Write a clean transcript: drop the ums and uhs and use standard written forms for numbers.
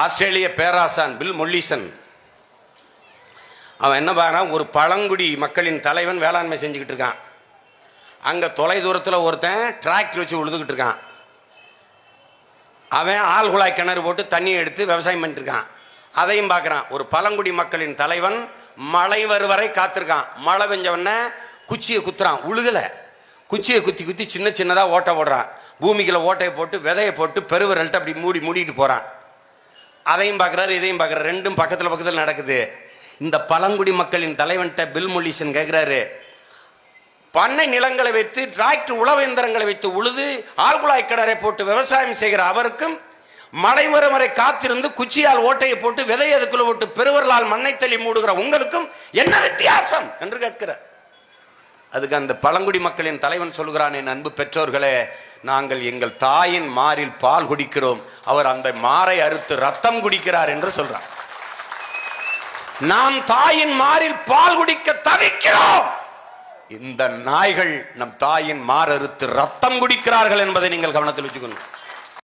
ஆஸ்திரேலிய பேராசான் bill மொல்லிசன் அவன் என்ன பார்க்குறான், ஒரு பழங்குடி மக்களின் தலைவன் வேளாண்மை செஞ்சுக்கிட்டு இருக்கான். அங்கே தொலை தூரத்தில் ஒருத்தன் டிராக்டர் வச்சு உழுதுகிட்டு இருக்கான். அவன் ஆள் குழாய் கிணறு போட்டு தண்ணியை எடுத்து விவசாயம் பண்ணிட்டு இருக்கான். அதையும் பார்க்குறான். ஒரு பழங்குடி மக்களின் தலைவன் மழை வரை காத்திருக்கான். மழை பெஞ்சவொடனே குச்சியை குத்துறான், உழுகலை. குச்சியை குத்தி குத்தி சின்ன சின்னதாக ஓட்டை போடுறான். பூமிக்குள்ள ஓட்டையை போட்டு விதையை போட்டு பெருவிரல்ட்டு அப்படி மூடிட்டு போகிறான். அதையும் பார்க்குறாரு, இதையும் பார்க்குறாரு. ரெண்டும் பக்கத்தில் நடக்குது. இந்த பழங்குடி மக்களின் தலைவன்கிட்ட பில் மொல்லிசன் கேட்குறாரு, பண்ணை நிலங்களை வைத்து டிராக்டர் உழவு இயந்திரங்களை வைத்து உழுது ஆழ்குழாய் கிணறை போட்டு விவசாயம் செய்கிற அவருக்கும் மழை வரை காத்திருந்து குச்சியால் ஓட்டையை போட்டு விதையை அதுக்குள்ள போட்டு பெருவர்களால் மண்ணை தள்ளி மூடுகிற உங்களுக்கும் என்ன வித்தியாசம் என்று கேட்கிறார். அதுக்கு அந்த பழங்குடி மக்களின் தலைவன் சொல்கிறான், என் அன்பு பெற்றோர்களே, நாங்கள் எங்கள் தாயின் மாரில் பால் குடிக்கிறோம், அவர் அந்த மாரை அறுத்து ரத்தம் குடிக்கிறார் என்று சொல்றார். நாம் தாயின் மாரில் பால் குடிக்க தவிக்கிறோம், இந்த நாய்கள் நம் தாயின் மார் அறுத்து ரத்தம் குடிக்கிறார்கள் என்பதை நீங்கள் கவனத்தில் வச்சுக்கணும்.